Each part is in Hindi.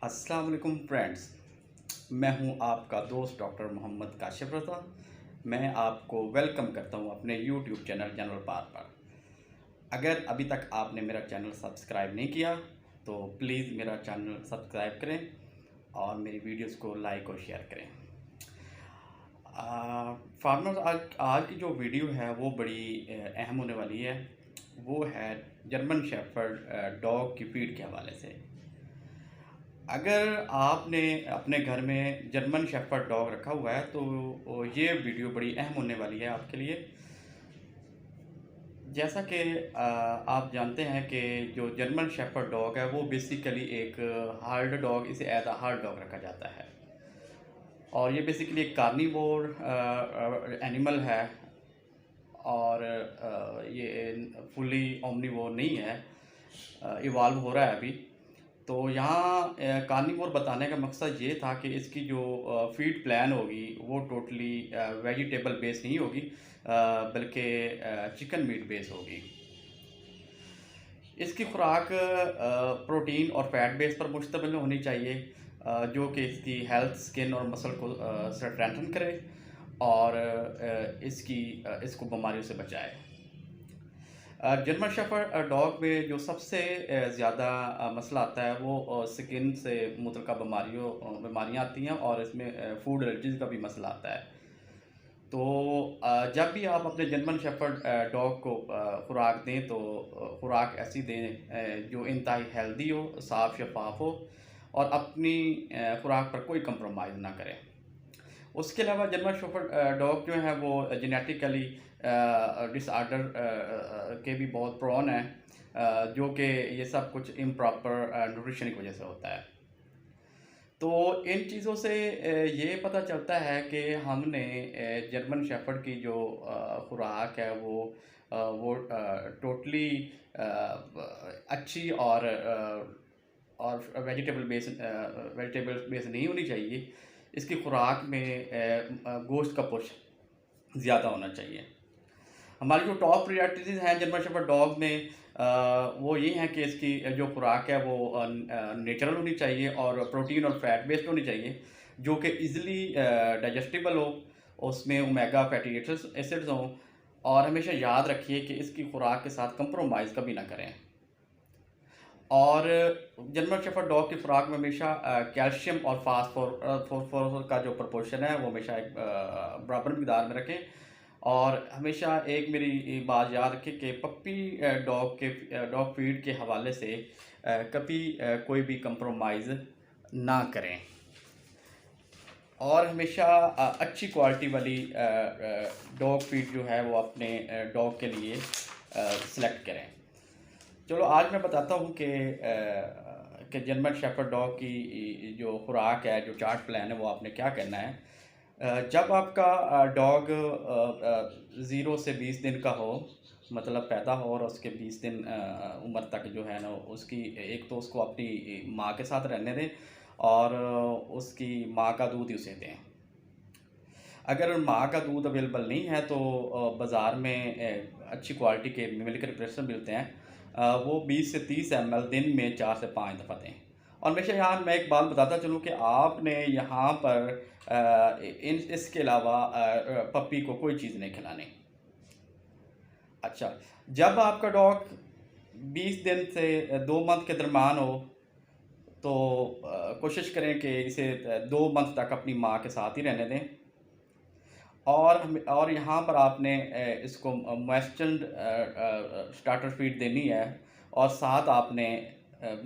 अस्सलाम वालेकुम फ्रेंड्स। मैं हूं आपका दोस्त डॉक्टर मोहम्मद काशिफ रज़ा। मैं आपको वेलकम करता हूं अपने यूट्यूब चैनल जनरल पार पर। अगर अभी तक आपने मेरा चैनल सब्सक्राइब नहीं किया तो प्लीज़ मेरा चैनल सब्सक्राइब करें और मेरी वीडियोस को लाइक और शेयर करें। फार्मर्स, आज की जो वीडियो है वो बड़ी अहम होने वाली है। वो है जर्मन शेफर्ड डॉग की फीड के हवाले से। अगर आपने अपने घर में जर्मन शेफर्ड डॉग रखा हुआ है तो ये वीडियो बड़ी अहम होने वाली है आपके लिए। जैसा कि आप जानते हैं कि जो जर्मन शेफर्ड डॉग है वो बेसिकली एक हार्ड डॉग, इसे एज अ हार्ड डॉग रखा जाता है और ये बेसिकली एक कार्निवोर एनिमल है और ये फुली ओमनीवोर नहीं है, इवॉल्व हो रहा है अभी। तो यहाँ कार्निवोर बताने का मकसद ये था कि इसकी जो फीड प्लान होगी वो टोटली वेजिटेबल बेस नहीं होगी, बल्कि चिकन मीट बेस होगी। इसकी खुराक प्रोटीन और फैट बेस पर मुश्तमिल होनी चाहिए, जो कि इसकी हेल्थ, स्किन और मसल को स्ट्रेंथन करे और इसको बीमारियों से बचाए। जर्मन शेफर्ड डॉग में जो सबसे ज़्यादा मसला आता है वो स्किन से मुतल्लिक़ा बीमारियाँ आती हैं और इसमें फूड एलर्जीज़ का भी मसला आता है। तो जब भी आप अपने जर्मन शेफर्ड डॉग को खुराक दें तो खुराक ऐसी दें जो इंतहाई हेल्दी हो, साफ़ शफ़ाफ हो और अपनी खुराक पर कोई कंप्रोमाइज़ ना करें। उसके अलावा जर्मन शेफर्ड डॉग जो है वो जेनेटिकली डिसऑर्डर के भी बहुत प्रोन है, जो कि ये सब कुछ इम्प्रॉपर न्यूट्रिशन की वजह से होता है। तो इन चीज़ों से ये पता चलता है कि हमने जर्मन शेफर्ड की जो खुराक है वो टोटली अच्छी और वेजिटेबल बेस नहीं होनी चाहिए। इसकी खुराक में गोश्त का पुश ज़्यादा होना चाहिए। हमारी जो टॉप प्रायोरिटीज़ हैं जर्मन शेफर्ड डॉग में, वो ये हैं कि इसकी जो खुराक है वो नेचुरल होनी चाहिए और प्रोटीन और फैट बेस्ड होनी चाहिए, जो कि ईज़िली डाइजेस्टिबल हो, उसमें ओमेगा फैटी एसिड्स हों और हमेशा याद रखिए कि इसकी खुराक के साथ कंप्रोमाइज़ कभी ना करें। और जर्मन शेफर्ड डॉग की खुराक में हमेशा कैल्शियम और फास्फोरस का जो प्रोपोर्शन है वो हमेशा एक बराबर मिक़दार में रखें। और हमेशा एक मेरी बात याद रखें कि पप्पी डॉग फीड के हवाले से कभी कोई भी कंप्रोमाइज़ ना करें और हमेशा अच्छी क्वालिटी वाली डॉग फीड जो है वो अपने डॉग के लिए सेलेक्ट करें। चलो आज मैं बताता हूँ कि जर्मन शेफर्ड डॉग की जो खुराक है, जो चार्ट प्लान है, वो आपने क्या करना है। जब आपका डॉग 0 से 20 दिन का हो, मतलब पैदा हो और उसके 20 दिन उम्र तक जो है ना, उसकी एक तो उसको अपनी माँ के साथ रहने दें और उसकी माँ का दूध ही उसे दें। अगर माँ का दूध अवेलेबल नहीं है तो बाज़ार में अच्छी क्वालिटी के मिल्क रिप्लेसर मिलते हैं, वो 20 से 30 ml दिन में 4 से 5 दफ़ा दें। और हमेशा यहाँ मैं एक बात बताता चलूँ कि आपने यहाँ पर इसके अलावा पप्पी को कोई चीज़ नहीं खिलानी। अच्छा, जब आपका डॉग 20 दिन से 2 मंथ के दरमियान हो तो कोशिश करें कि इसे 2 मंथ तक अपनी माँ के साथ ही रहने दें। और यहाँ पर आपने इसको मॉइस्चर्ड स्टार्टर फीड देनी है और साथ आपने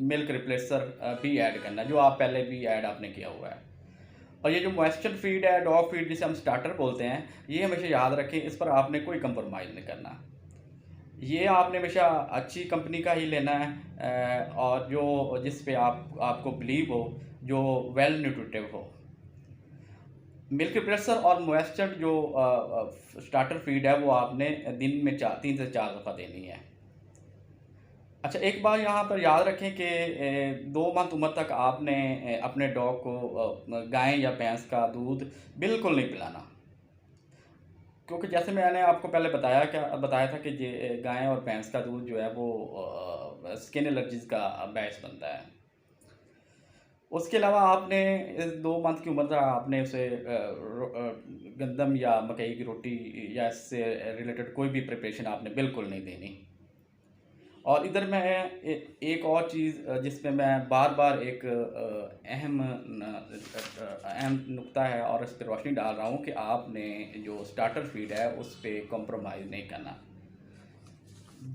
मिल्क रिप्लेसर भी ऐड करना है, जो आप पहले भी ऐड आपने किया हुआ है। और ये जो मॉइस्चर्ड फीड है, डॉग फीड जिसे हम स्टार्टर बोलते हैं, ये हमेशा याद रखें, इस पर आपने कोई कंप्रोमाइज़ नहीं करना। ये आपने हमेशा अच्छी कंपनी का ही लेना है और जो जिस पे आपको बिलीव हो, जो वेल न्यूट्रिटिव हो। मिल्क रिप्लेसर और मॉइस्चर्ड जो स्टार्टर फीड है वो आपने दिन में 3 से 4 दफ़ा देनी है। अच्छा, एक बात यहाँ पर याद रखें कि 2 मंथ उम्र तक आपने अपने डॉग को गाय या भैंस का दूध बिल्कुल नहीं पिलाना, क्योंकि जैसे मैंने आपको पहले बताया था कि गाय और भैंस का दूध जो है वो स्किन एलर्जीज़ का बायस बनता है। उसके अलावा आपने इस 2 मंथ की उम्र तक आपने उसे गंदम या मकई की रोटी या इससे रिलेटेड कोई भी प्रिपरेशन आपने बिल्कुल नहीं देनी। और इधर मैं एक और चीज़ जिसमें मैं बार-बार एक अहम नुक्ता है और इस पे रोशनी डाल रहा हूँ कि आपने जो स्टार्टर फीड है उस पे कॉम्प्रोमाइज़ नहीं करना।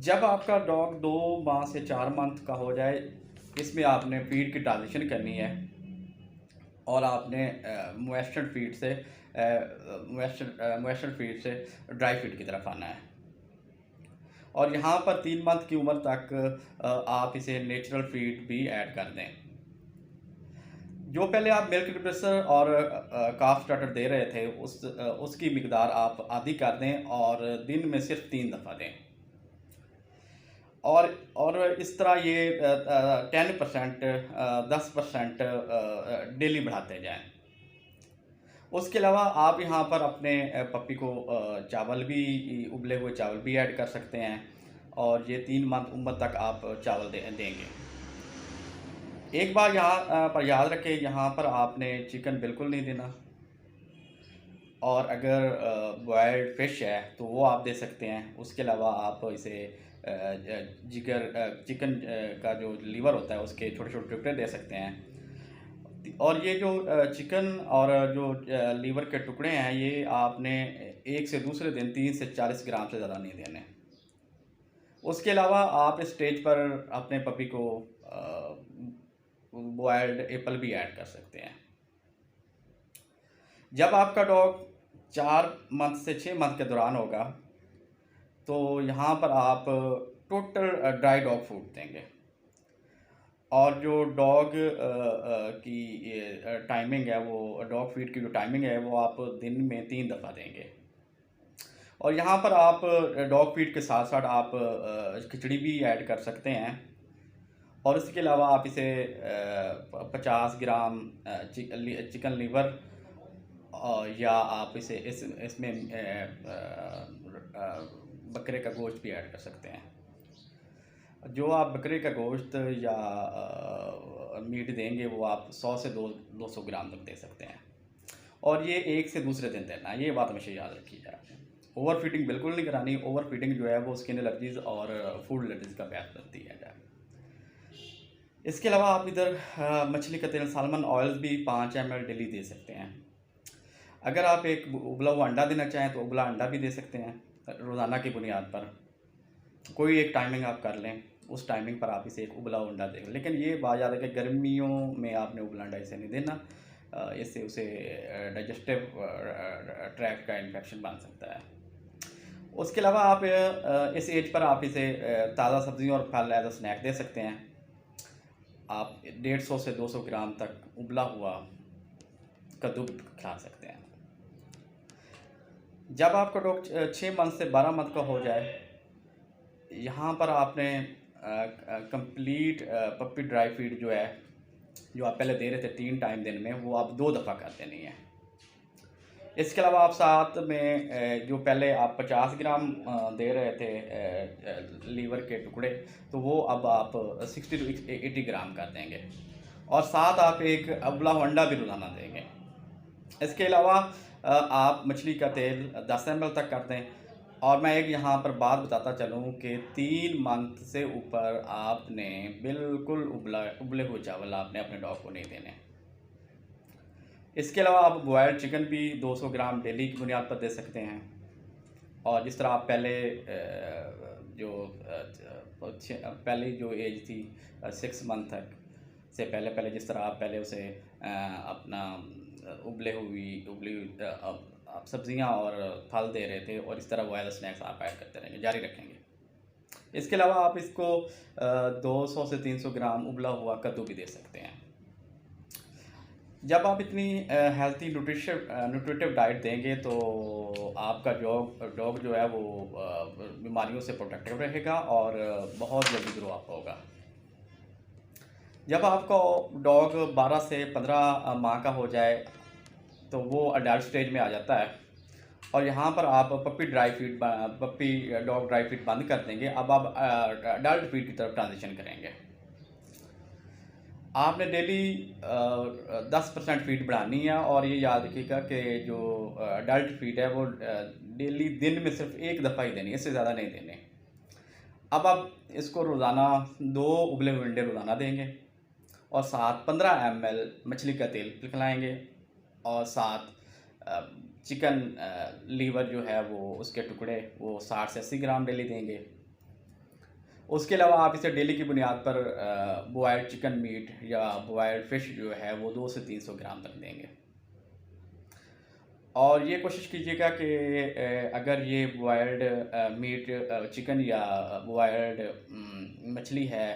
जब आपका डॉग 2 माह से 4 मंथ का हो जाए, इसमें आपने फीड की ट्रांज़िशन करनी है और आपने मॉइस्चर फीड से ड्राई फीड की तरफ आना है। और यहाँ पर 3 मंथ की उम्र तक आप इसे नेचुरल फीड भी ऐड कर दें। जो पहले आप मिल्क रिप्लेसर और काफ स्टार्टर दे रहे थे उसकी मिकदार आप आधी कर दें और दिन में सिर्फ 3 दफ़ा दें। और इस तरह ये 10% 10% डेली बढ़ाते जाएं। उसके अलावा आप यहाँ पर अपने पप्पी को चावल भी, उबले हुए चावल भी ऐड कर सकते हैं और ये 3 मंथ उम्र तक आप चावल देंगे। एक बार यहाँ पर याद रखें, यहाँ पर आपने चिकन बिल्कुल नहीं देना और अगर बॉयल्ड फ़िश है तो वो आप दे सकते हैं। उसके अलावा आप इसे चिकन का जो लीवर होता है उसके छोटे-छोटे टुकड़े दे सकते हैं। और ये जो चिकन और जो लीवर के टुकड़े हैं ये आपने एक से दूसरे दिन 3 से 40 ग्राम से ज़्यादा नहीं देने। उसके अलावा आप इस स्टेज पर अपने पपी को बॉयल्ड एप्पल भी ऐड कर सकते हैं। जब आपका डॉग 4 मंथ से 6 मंथ के दौरान होगा तो यहाँ पर आप टोटल ड्राई डॉग फूड देंगे और जो डॉग की टाइमिंग है, वो डॉग फीड की जो टाइमिंग है वो आप दिन में 3 दफ़ा देंगे। और यहाँ पर आप डॉग फीड के साथ साथ आप खिचड़ी भी ऐड कर सकते हैं और इसके अलावा आप इसे 50 ग्राम चिकन लीवर या आप इसे इसमें बकरे का गोश्त भी ऐड कर सकते हैं। जो आप बकरे का गोश्त या मीट देंगे वो आप 100 से 200 ग्राम तक दे सकते हैं और ये एक से दूसरे दिन देना, ये बात हमेशा याद रखी जाए। ओवर फीडिंग बिल्कुल नहीं करानी। ओवर फीडिंग जो है वो स्किन एलर्जीज़ और फूड एलर्जीज़ का बायस बनती है। इसके अलावा आप इधर मछली का तेल, साल्मन ऑयल्स भी 5 ml डेली दे सकते हैं। अगर आप एक उबला हुआ अंडा देना चाहें तो उबला अंडा भी दे सकते हैं रोज़ाना की बुनियाद पर। कोई एक टाइमिंग आप कर लें, उस टाइमिंग पर आप इसे एक उबला हुआ अंडा दें। लेकिन ये बात याद है कि गर्मियों में आपने उबला अंडा इसे नहीं देना, इससे उसे डाइजेस्टिव ट्रैक्ट का इन्फेक्शन बन सकता है। उसके अलावा आप इस एज पर आप इसे ताज़ा सब्जियों और फल एज अ स्नैक दे सकते हैं। आप 150 से 200 ग्राम तक उबला हुआ कद्दू खिला सकते हैं। जब आपका डॉग 6 मंथ से 12 मंथ का हो जाए, यहाँ पर आपने कंप्लीट पप्पी ड्राई फीड जो है, जो आप पहले दे रहे थे 3 टाइम दिन में, वो आप 2 दफ़ा कर देनी है। इसके अलावा आप साथ में जो पहले आप 50 ग्राम दे रहे थे लीवर के टुकड़े, तो वो अब आप 60 to 80 ग्राम कर देंगे और साथ आप एक उबला हुआ अंडा भी रोज़ाना देंगे। इसके अलावा आप मछली का तेल 10 ml तक कर दें। और मैं एक यहाँ पर बात बताता चलूँ कि 3 मंथ से ऊपर आपने बिल्कुल उबले हुए चावल आपने अपने डॉग को नहीं देने। इसके अलावा आप बॉयल्ड चिकन भी 200 ग्राम डेली की बुनियाद पर दे सकते हैं। और जिस तरह आप पहले जो एज थी 6 मंथ तक से पहले जिस तरह आप पहले उसे अपना उबली हुई आप सब्जियां और फल दे रहे थे और इस तरह वो एज स्नैक्स आप ऐड करते रहेंगे, जारी रखेंगे। इसके अलावा आप इसको 200 से 300 ग्राम उबला हुआ कद्दू भी दे सकते हैं। जब आप इतनी हेल्थी न्यूट्रिटिव डाइट देंगे तो आपका डॉग जो है वो बीमारियों से प्रोटेक्टिव रहेगा और बहुत जल्दी ग्रो अप होगा। जब आपका डॉग 12 से 15 माह का हो जाए तो वो अडल्ट स्टेज में आ जाता है और यहाँ पर आप पप्पी डॉग ड्राई फीड बंद कर देंगे। अब आप अडल्ट फीड की तरफ ट्रांजिशन करेंगे। आपने डेली 10% फीड बढ़ानी है, और ये याद रखिएगा कि जो अडल्ट फीड है वो डेली दिन में सिर्फ एक दफ़ा ही देनी है, इससे ज़्यादा नहीं देने। अब आप इसको रोज़ाना 2 उबले हुए अंडे रोज़ाना देंगे, और साथ 15 ml मछली का तेल पिघलाएंगे, और साथ चिकन लीवर जो है वो उसके टुकड़े वो 60 से 80 ग्राम डेली देंगे। उसके अलावा आप इसे डेली की बुनियाद पर बॉयल्ड चिकन मीट या बॉयल्ड फ़िश जो है वो 200 से 300 ग्राम तक देंगे। और ये कोशिश कीजिएगा कि अगर ये बॉयल्ड मीट चिकन या बॉयल्ड मछली है,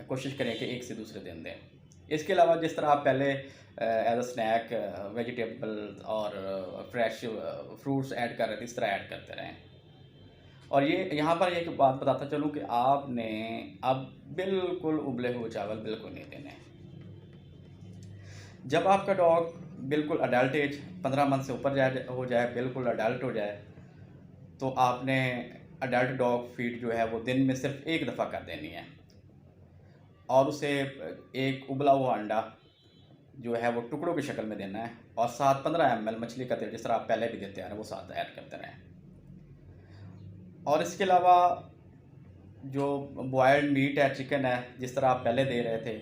कोशिश करें कि एक से दूसरे दिन दें। इसके अलावा जिस तरह आप पहले एज अ स्नैक वेजिटेबल और फ्रेश फ्रूट्स ऐड कर रहे थे, इस तरह ऐड करते रहें। और ये यहाँ पर एक बात बताता चलूँ कि आपने अब बिल्कुल उबले हुए चावल बिल्कुल नहीं देने। जब आपका डॉग बिल्कुल अडल्ट एज 15 मंथ से ऊपर जाए हो जाए, बिल्कुल अडल्ट हो जाए, तो आपने अडल्ट डॉग फीड जो है वो दिन में सिर्फ एक दफ़ा कर देनी है, और उसे एक उबला हुआ अंडा जो है वो टुकड़ों की शक्ल में देना है, और साथ 15 ml मछली का तेल जिस तरह आप पहले भी देते हैं वो साथ ऐड करते रहें। और इसके अलावा जो बॉयल्ड मीट है, चिकन है, जिस तरह आप पहले दे रहे थे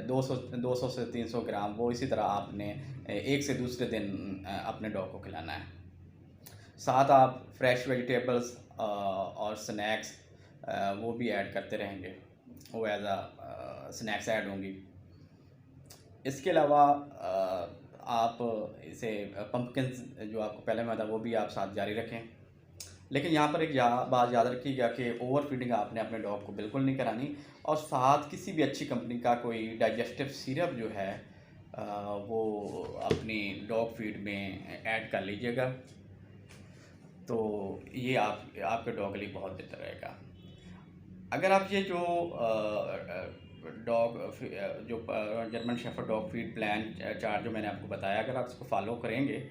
200 से 300 ग्राम, वो इसी तरह आपने एक से दूसरे दिन अपने डॉग को खिलाना है। साथ आप फ्रेश वेजिटेबल्स और स्नैक्स वो भी ऐड करते रहेंगे, वो एज आ स्नैक्स ऐड होंगी। इसके अलावा आप इसे पम्पकिन जो आपको पहले मैं बताया वो भी आप साथ जारी रखें। लेकिन यहाँ पर एक बात याद रखिएगा कि ओवर फीडिंग आपने अपने डॉग को बिल्कुल नहीं करानी, और साथ किसी भी अच्छी कंपनी का कोई डाइजेस्टिव सिरप जो है वो अपनी डॉग फीड में ऐड कर लीजिएगा, तो ये आपके डॉग के लिए बहुत बेहतर रहेगा। अगर आप ये जो डॉग जो German shepherd dog feed plan chart जो मैंने आपको बताया, अगर आप इसको फॉलो करेंगे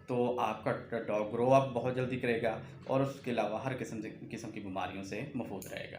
तो आपका डॉग ग्रो अप बहुत जल्दी करेगा, और उसके अलावा हर किस्म की बीमारियों से महफूज रहेगा।